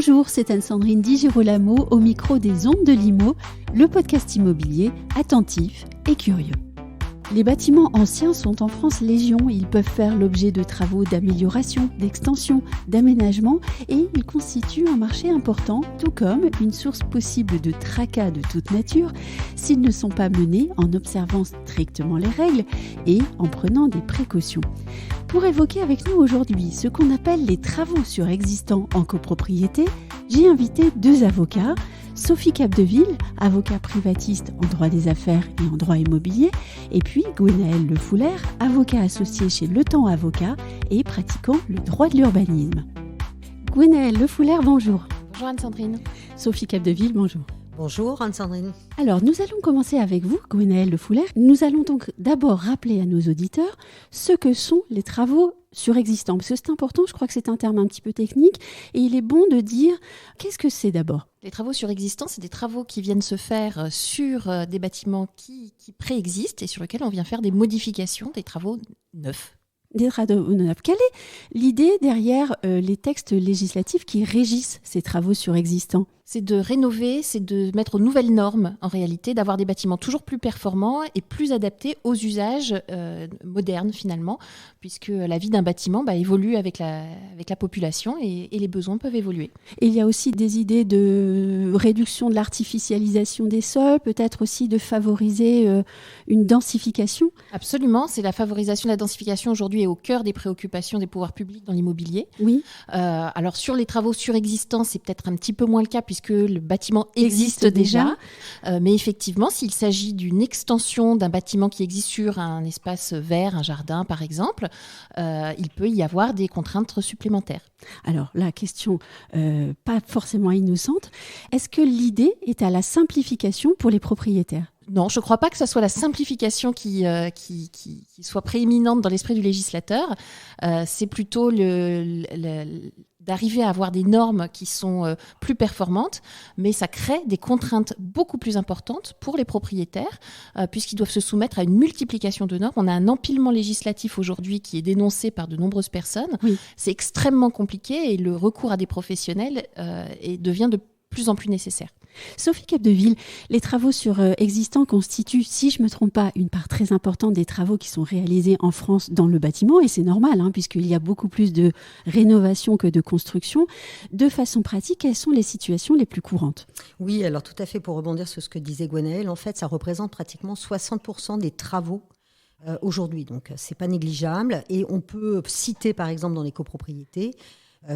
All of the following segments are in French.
Bonjour, c'est Anne-Sandrine Di Girolamo au micro des Ondes de l'Imo, le podcast immobilier attentif et curieux. Les bâtiments anciens sont en France légion. Ils peuvent faire l'objet de travaux d'amélioration, d'extension, d'aménagement et ils constituent un marché important, tout comme une source possible de tracas de toute nature s'ils ne sont pas menés en observant strictement les règles et en prenant des précautions. Pour évoquer avec nous aujourd'hui ce qu'on appelle les travaux surexistants en copropriété, j'ai invité deux avocats. Sophie Capdeville, avocat privatiste en droit des affaires et en droit immobilier, et puis Gwenaël Le Fouler, avocat associé chez Le Temps Avocat et pratiquant le droit de l'urbanisme. Gwenaël Le Fouler, bonjour. Bonjour Anne-Sandrine. Sophie Capdeville, bonjour. Bonjour Anne-Sandrine. Alors, nous allons commencer avec vous, Gwenaël Le Fouler. Nous allons donc d'abord rappeler à nos auditeurs ce que sont les travaux surexistants. Parce que c'est important, je crois que c'est un terme un petit peu technique, et il est bon de dire qu'est-ce que c'est d'abord. Les travaux surexistants, c'est des travaux qui viennent se faire sur des bâtiments qui préexistent et sur lesquels on vient faire des modifications, des travaux neufs. Des travaux neufs. Quelle est l'idée derrière les textes législatifs qui régissent ces travaux surexistants ? C'est de rénover, c'est de mettre aux nouvelles normes, en réalité, d'avoir des bâtiments toujours plus performants et plus adaptés aux usages modernes, finalement, puisque la vie d'un bâtiment évolue avec la population et les besoins peuvent évoluer. Et il y a aussi des idées de réduction de l'artificialisation des sols, peut-être aussi de favoriser une densification. Absolument, c'est la favorisation de la densification aujourd'hui est au cœur des préoccupations des pouvoirs publics dans l'immobilier. Oui. Alors sur les travaux surexistants, c'est peut-être un petit peu moins le cas puisque le bâtiment existe déjà. Mais effectivement, s'il s'agit d'une extension d'un bâtiment qui existe sur un espace vert, un jardin par exemple, il peut y avoir des contraintes supplémentaires. Alors la question, pas forcément innocente, est-ce que l'idée est à la simplification pour les propriétaires ? Non, je ne crois pas que ce soit la simplification qui soit prééminente dans l'esprit du législateur. C'est plutôt d'arriver à avoir des normes qui sont plus performantes, mais ça crée des contraintes beaucoup plus importantes pour les propriétaires, puisqu'ils doivent se soumettre à une multiplication de normes. On a un empilement législatif aujourd'hui qui est dénoncé par de nombreuses personnes. Oui. C'est extrêmement compliqué et le recours à des professionnels devient de plus en plus nécessaire. Sophie Capdeville, les travaux surexistants constituent, si je ne me trompe pas, une part très importante des travaux qui sont réalisés en France dans le bâtiment, et c'est normal, puisqu'il y a beaucoup plus de rénovation que de construction. De façon pratique, quelles sont les situations les plus courantes ? Oui, alors tout à fait, pour rebondir sur ce que disait Gwenaël, en fait, ça représente pratiquement 60% des travaux aujourd'hui, donc c'est pas négligeable, et on peut citer par exemple dans les copropriétés,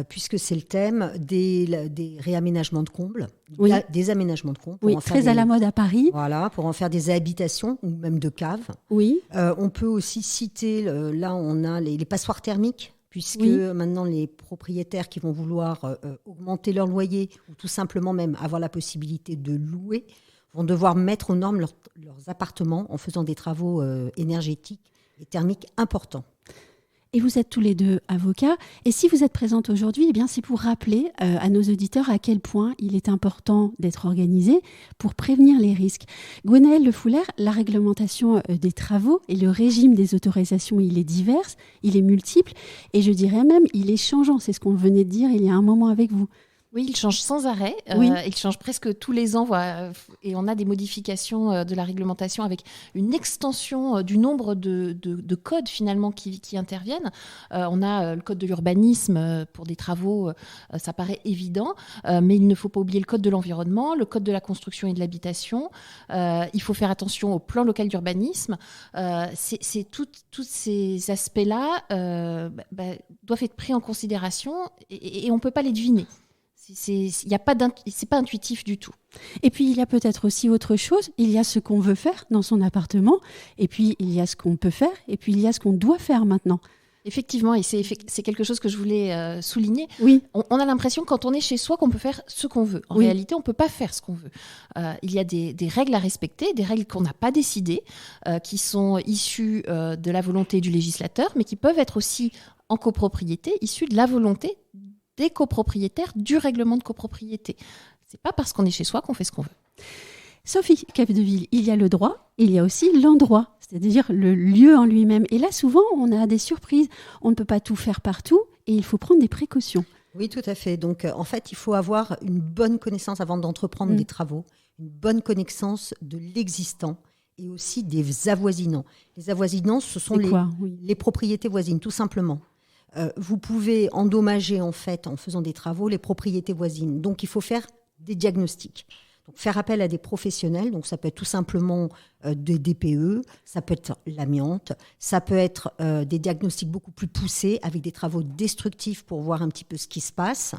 puisque c'est le thème des réaménagements de combles, oui. Des aménagements de combles. Oui, très à la mode à Paris. Voilà, pour en faire des habitations ou même de caves. Oui. On peut aussi citer, là on a les passoires thermiques, puisque maintenant les propriétaires qui vont vouloir augmenter leur loyer ou tout simplement même avoir la possibilité de louer, vont devoir mettre aux normes leurs appartements en faisant des travaux énergétiques et thermiques importants. Et vous êtes tous les deux avocats. Et si vous êtes présente aujourd'hui, c'est pour rappeler à nos auditeurs à quel point il est important d'être organisé pour prévenir les risques. Gwenaël Le Fouler, la réglementation des travaux et le régime des autorisations, il est divers, il est multiple et je dirais même il est changeant. C'est ce qu'on venait de dire il y a un moment avec vous. Oui, il change sans arrêt. Oui. Il change presque tous les ans. Et on a des modifications de la réglementation avec une extension du nombre de codes finalement qui interviennent. On a le code de l'urbanisme pour des travaux, ça paraît évident. Mais il ne faut pas oublier le code de l'environnement, le code de la construction et de l'habitation. Il faut faire attention au plan local d'urbanisme. C'est tous ces aspects-là doivent être pris en considération et on ne peut pas les deviner. C'est pas intuitif du tout. Et puis, il y a peut-être aussi autre chose. Il y a ce qu'on veut faire dans son appartement, et puis il y a ce qu'on peut faire, et puis il y a ce qu'on doit faire maintenant. Effectivement, et c'est quelque chose que je voulais souligner. Oui. On a l'impression quand on est chez soi qu'on peut faire ce qu'on veut. En réalité, on ne peut pas faire ce qu'on veut. Il y a des règles à respecter, des règles qu'on n'a pas décidées, qui sont issues de la volonté du législateur, mais qui peuvent être aussi en copropriété, issues de la volonté des copropriétaires, du règlement de copropriété. C'est pas parce qu'on est chez soi qu'on fait ce qu'on veut. Sophie Capdeville, il y a le droit, il y a aussi l'endroit, c'est-à-dire le lieu en lui-même. Et là, souvent, on a des surprises. On ne peut pas tout faire partout et il faut prendre des précautions. Oui, tout à fait. Donc, en fait, il faut avoir une bonne connaissance avant d'entreprendre des travaux, une bonne connaissance de l'existant et aussi des avoisinants. Les avoisinants, ce sont les propriétés voisines, tout simplement. Vous pouvez endommager, en fait, en faisant des travaux, les propriétés voisines. Donc, il faut faire des diagnostics. Donc, faire appel à des professionnels, donc ça peut être tout simplement des DPE, ça peut être l'amiante, ça peut être des diagnostics beaucoup plus poussés avec des travaux destructifs pour voir un petit peu ce qui se passe,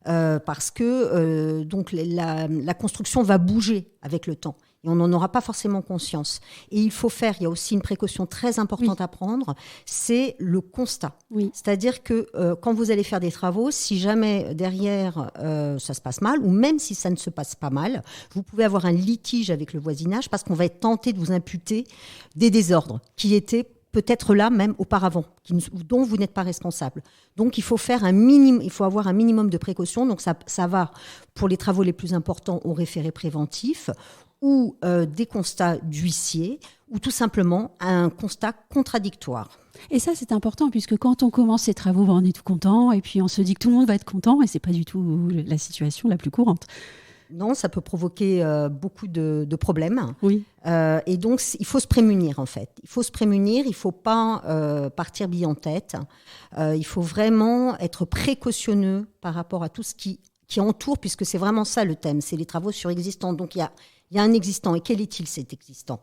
parce que donc la construction va bouger avec le temps. Et on n'en aura pas forcément conscience. Et il y a aussi une précaution très importante à prendre, c'est le constat. Oui. C'est-à-dire que quand vous allez faire des travaux, si jamais derrière ça se passe mal, ou même si ça ne se passe pas mal, vous pouvez avoir un litige avec le voisinage parce qu'on va être tenté de vous imputer des désordres qui étaient peut-être là même auparavant, dont vous n'êtes pas responsable. Donc il faut avoir un minimum de précautions. Donc ça va pour les travaux les plus importants au référé préventif, ou des constats d'huissier, ou tout simplement un constat contradictoire. Et ça, c'est important, puisque quand on commence ces travaux, on est tout content, et puis on se dit que tout le monde va être content, et ce n'est pas du tout la situation la plus courante. Non, ça peut provoquer beaucoup de problèmes. Oui. Et donc, il faut se prémunir, en fait. Il faut se prémunir, il ne faut pas partir bille en tête. Il faut vraiment être précautionneux par rapport à tout ce qui entoure, puisque c'est vraiment ça le thème, c'est les travaux sur existants. Donc, il y a un existant. Et quel est-il, cet existant ?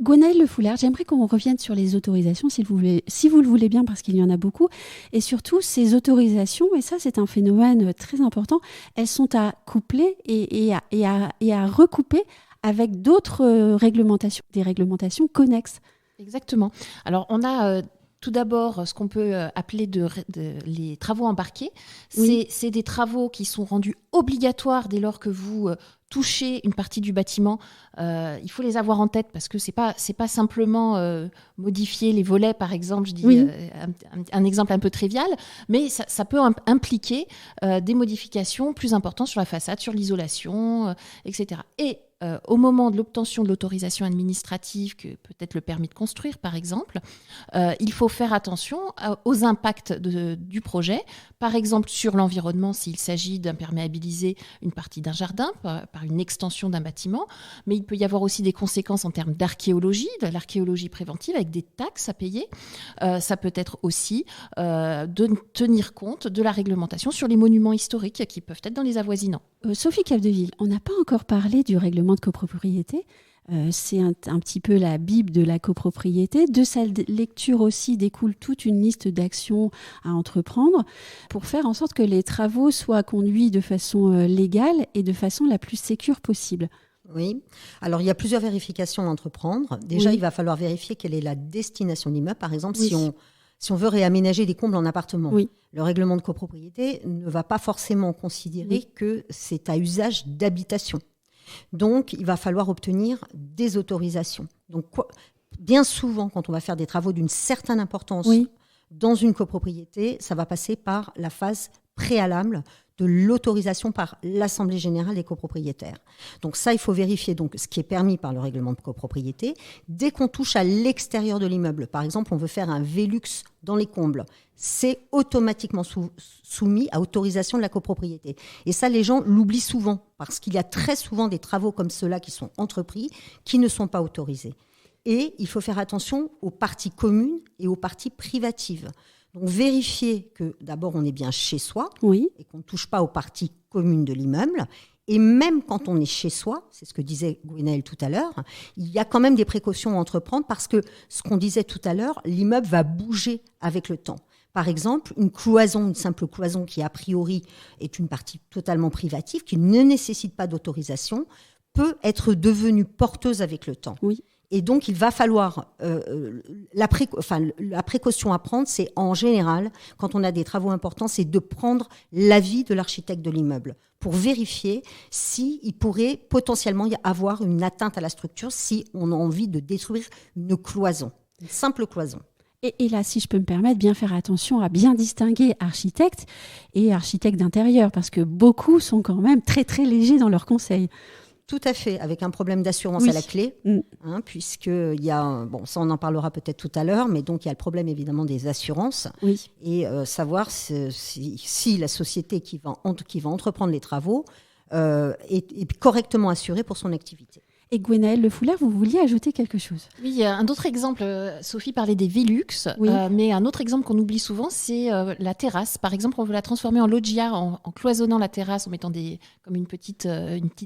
Gwenaëlle Le Foulard, j'aimerais qu'on revienne sur les autorisations, si vous le voulez bien, parce qu'il y en a beaucoup. Et surtout, ces autorisations, et ça c'est un phénomène très important, elles sont à coupler et à recouper avec d'autres réglementations, des réglementations connexes. Exactement. Alors, on a... tout d'abord, ce qu'on peut appeler les travaux embarqués, c'est des travaux qui sont rendus obligatoires dès lors que vous touchez une partie du bâtiment. Il faut les avoir en tête parce que c'est pas simplement modifier les volets, par exemple. Je dis un exemple un peu trivial, mais ça peut impliquer des modifications plus importantes sur la façade, sur l'isolation, etc. Et au moment de l'obtention de l'autorisation administrative, que peut-être le permis de construire par exemple, il faut faire attention aux impacts du projet, par exemple sur l'environnement s'il s'agit d'imperméabiliser une partie d'un jardin par une extension d'un bâtiment, mais il peut y avoir aussi des conséquences en termes d'archéologie, de l'archéologie préventive avec des taxes à payer. Ça peut être aussi de tenir compte de la réglementation sur les monuments historiques qui peuvent être dans les avoisinants. Sophie Capdeville, on n'a pas encore parlé du règlement de copropriété. C'est un petit peu la Bible de la copropriété. De sa lecture aussi découle toute une liste d'actions à entreprendre pour faire en sorte que les travaux soient conduits de façon légale et de façon la plus sécure possible. Oui. Alors, il y a plusieurs vérifications à entreprendre. Déjà, il va falloir vérifier quelle est la destination de l'immeuble. Par exemple, si on veut réaménager des combles en appartement, le règlement de copropriété ne va pas forcément considérer que c'est à usage d'habitation. Donc, il va falloir obtenir des autorisations. Donc, bien souvent, quand on va faire des travaux d'une certaine importance dans une copropriété, ça va passer par la phase préalable de l'autorisation par l'Assemblée générale des copropriétaires. Donc ça, il faut vérifier donc, ce qui est permis par le règlement de copropriété. Dès qu'on touche à l'extérieur de l'immeuble, par exemple, on veut faire un Velux dans les combles, c'est automatiquement soumis à autorisation de la copropriété. Et ça, les gens l'oublient souvent, parce qu'il y a très souvent des travaux comme ceux-là qui sont entrepris, qui ne sont pas autorisés. Et il faut faire attention aux parties communes et aux parties privatives. Donc, vérifier que d'abord, on est bien chez soi et qu'on ne touche pas aux parties communes de l'immeuble. Et même quand on est chez soi, c'est ce que disait Gwenaëlle tout à l'heure, il y a quand même des précautions à entreprendre parce que, ce qu'on disait tout à l'heure, l'immeuble va bouger avec le temps. Par exemple, une simple cloison qui a priori est une partie totalement privative, qui ne nécessite pas d'autorisation, peut être devenue porteuse avec le temps. Oui. Et donc, il va falloir... la précaution à prendre, c'est en général, quand on a des travaux importants, c'est de prendre l'avis de l'architecte de l'immeuble pour vérifier s'il pourrait potentiellement y avoir une atteinte à la structure si on a envie de détruire une cloison, une simple cloison. Et là, si je peux me permettre, bien faire attention à bien distinguer architecte et architecte d'intérieur, parce que beaucoup sont quand même très, très légers dans leurs conseils. Tout à fait, avec un problème d'assurance à la clé, puisqu'il y a, ça on en parlera peut-être tout à l'heure, mais donc il y a le problème évidemment des assurances et savoir si la société qui va entreprendre les travaux est correctement assurée pour son activité. Et Gwenaëlle Le Foulard, vous vouliez ajouter quelque chose? Oui, un autre exemple, Sophie parlait des Velux, mais un autre exemple qu'on oublie souvent, c'est la terrasse. Par exemple, on veut la transformer en loggia en cloisonnant la terrasse, en mettant comme une petite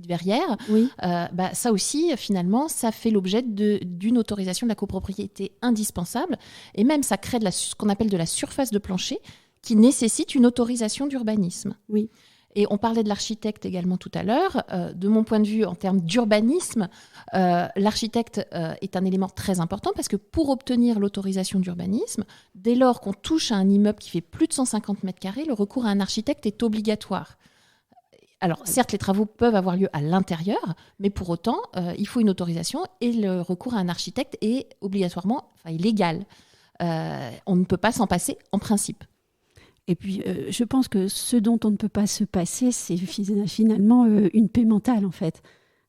verrière. Ça aussi, finalement, ça fait l'objet d'une autorisation de la copropriété indispensable. Et même, ça crée ce qu'on appelle de la surface de plancher qui nécessite une autorisation d'urbanisme. Oui. Et on parlait de l'architecte également tout à l'heure. De mon point de vue, en termes d'urbanisme, l'architecte est un élément très important parce que pour obtenir l'autorisation d'urbanisme, dès lors qu'on touche à un immeuble qui fait plus de 150 mètres carrés, le recours à un architecte est obligatoire. Alors, certes, les travaux peuvent avoir lieu à l'intérieur, mais pour autant, il faut une autorisation et le recours à un architecte est obligatoirement légal. On ne peut pas s'en passer en principe. Et puis, je pense que ce dont on ne peut pas se passer, c'est finalement une paix mentale, en fait.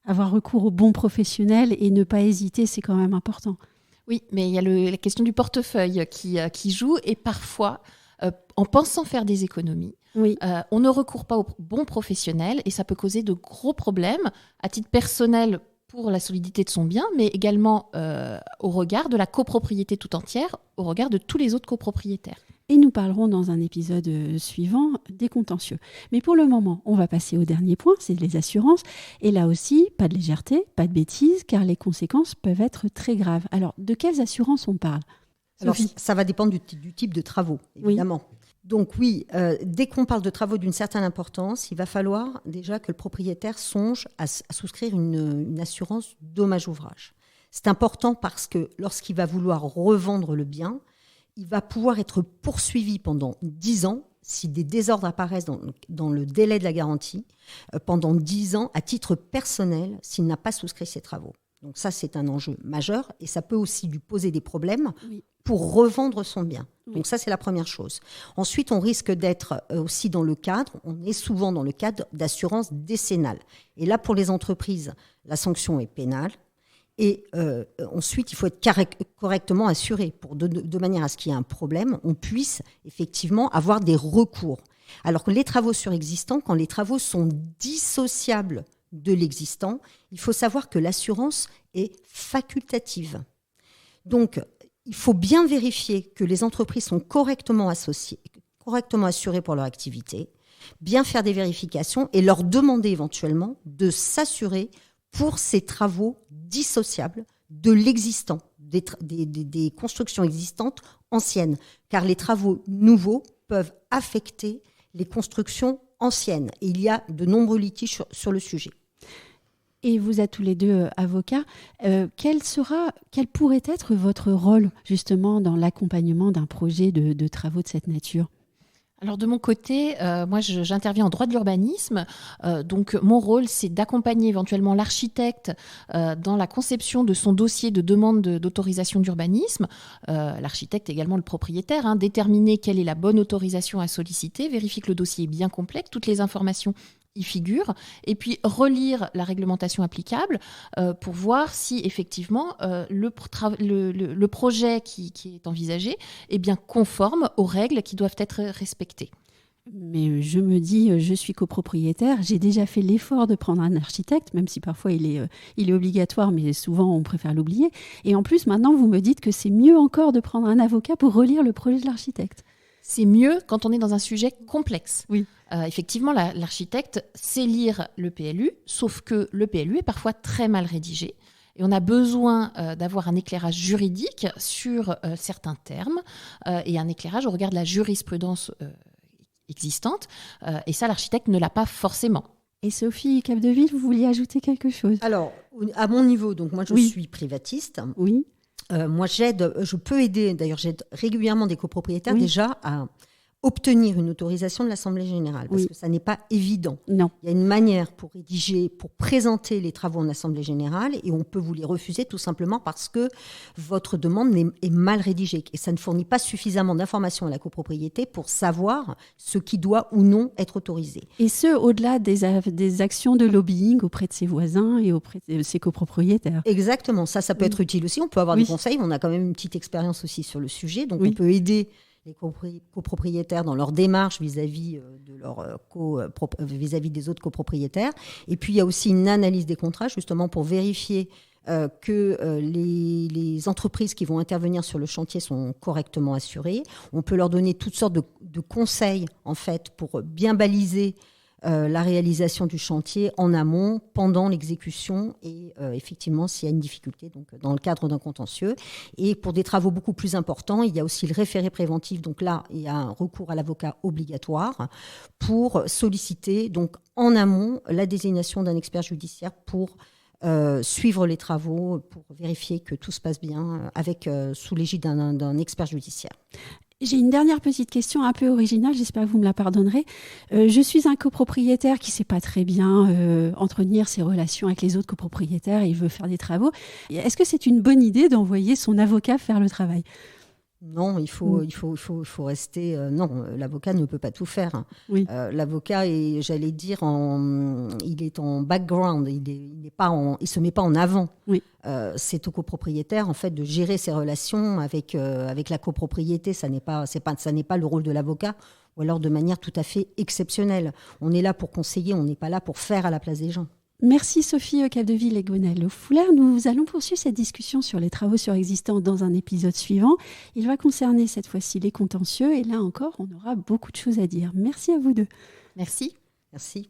Avoir recours aux bons professionnels et ne pas hésiter, c'est quand même important. Oui, mais il y a la question du portefeuille qui joue. Et parfois, en pensant faire des économies, on ne recourt pas aux bons professionnels et ça peut causer de gros problèmes à titre personnel pour la solidité de son bien, mais également au regard de la copropriété tout entière, au regard de tous les autres copropriétaires. Et nous parlerons dans un épisode suivant des contentieux. Mais pour le moment, on va passer au dernier point, c'est les assurances. Et là aussi, pas de légèreté, pas de bêtises, car les conséquences peuvent être très graves. Alors, de quelles assurances on parle? Alors, ça va dépendre du type de travaux, évidemment. Donc oui, dès qu'on parle de travaux d'une certaine importance, il va falloir déjà que le propriétaire songe à souscrire une assurance dommage-ouvrage. C'est important parce que lorsqu'il va vouloir revendre le bien, il va pouvoir être poursuivi pendant 10 ans si des désordres apparaissent dans le délai de la garantie, pendant 10 ans à titre personnel s'il n'a pas souscrit ses travaux. Donc ça, c'est un enjeu majeur et ça peut aussi lui poser des problèmes pour revendre son bien. Donc ça, c'est la première chose. Ensuite, on risque d'être aussi on est souvent dans le cadre d'assurance décennale. Et là, pour les entreprises, la sanction est pénale. Et ensuite, il faut être correctement assuré pour de manière à ce qu'il y ait un problème, on puisse effectivement avoir des recours. Alors que les travaux surexistants, quand les travaux sont dissociables de l'existant, il faut savoir que l'assurance est facultative. Donc, il faut bien vérifier que les entreprises sont correctement assurées pour leur activité, bien faire des vérifications et leur demander éventuellement de s'assurer pour ces travaux dissociables de l'existant, des constructions existantes anciennes, car les travaux nouveaux peuvent affecter les constructions anciennes. Et il y a de nombreux litiges sur le sujet. Et vous êtes tous les deux avocats. Quel pourrait être votre rôle justement dans l'accompagnement d'un projet de travaux de cette nature ? Alors de mon côté, moi j'interviens en droit de l'urbanisme, donc mon rôle c'est d'accompagner éventuellement l'architecte dans la conception de son dossier de demande d'autorisation d'urbanisme, l'architecte également le propriétaire, déterminer quelle est la bonne autorisation à solliciter, vérifier que le dossier est bien complet, que toutes les informations y figure, et puis relire la réglementation applicable pour voir si effectivement le projet qui est envisagé est bien conforme aux règles qui doivent être respectées. Mais je me dis, je suis copropriétaire, j'ai déjà fait l'effort de prendre un architecte, même si parfois il est obligatoire, mais souvent on préfère l'oublier. Et en plus, maintenant, vous me dites que c'est mieux encore de prendre un avocat pour relire le projet de l'architecte. C'est mieux quand on est dans un sujet complexe. Oui. Effectivement, l'architecte sait lire le PLU, sauf que le PLU est parfois très mal rédigé. Et on a besoin d'avoir un éclairage juridique sur certains termes et un éclairage au regard de la jurisprudence existante. Et ça, l'architecte ne l'a pas forcément. Et Sophie Capdeville, vous vouliez ajouter quelque chose ? Alors, à mon niveau, donc moi je suis privatiste. Oui. Moi, je peux aider, d'ailleurs j'aide régulièrement des copropriétaires déjà obtenir une autorisation de l'Assemblée générale, parce que ça n'est pas évident. Non. Il y a une manière pour rédiger, pour présenter les travaux en Assemblée générale, et on peut vous les refuser tout simplement parce que votre demande est mal rédigée, et ça ne fournit pas suffisamment d'informations à la copropriété pour savoir ce qui doit ou non être autorisé. Et ce, au-delà des actions de lobbying auprès de ses voisins et auprès de ses copropriétaires. Exactement, ça peut être utile aussi. On peut avoir des conseils, on a quand même une petite expérience aussi sur le sujet, donc on peut aider les copropriétaires dans leur démarche vis-à-vis de vis-à-vis des autres copropriétaires. Et puis il y a aussi une analyse des contrats justement pour vérifier que les entreprises qui vont intervenir sur le chantier sont correctement assurées. On peut leur donner toutes sortes de conseils en fait pour bien baliser la réalisation du chantier en amont, pendant l'exécution et effectivement s'il y a une difficulté donc dans le cadre d'un contentieux. Et pour des travaux beaucoup plus importants, il y a aussi le référé préventif. Donc là, il y a un recours à l'avocat obligatoire pour solliciter donc en amont la désignation d'un expert judiciaire pour suivre les travaux, pour vérifier que tout se passe bien sous l'égide d'un expert judiciaire. J'ai une dernière petite question un peu originale, j'espère que vous me la pardonnerez. Je suis un copropriétaire qui ne sait pas très bien entretenir ses relations avec les autres copropriétaires et il veut faire des travaux. Est-ce que c'est une bonne idée d'envoyer son avocat faire le travail ? Non, il faut rester. Non, l'avocat ne peut pas tout faire. Oui. L'avocat est, j'allais dire, il est en background. Il se met pas en avant. Oui. C'est au copropriétaire en fait de gérer ses relations avec la copropriété. Ça n'est pas le rôle de l'avocat, ou alors de manière tout à fait exceptionnelle. On est là pour conseiller, on n'est pas là pour faire à la place des gens. Merci Sophie Capdeville et Gwenaëlle Fuller. Nous allons poursuivre cette discussion sur les travaux surexistants dans un épisode suivant. Il va concerner cette fois-ci les contentieux et là encore, on aura beaucoup de choses à dire. Merci à vous deux. Merci. Merci.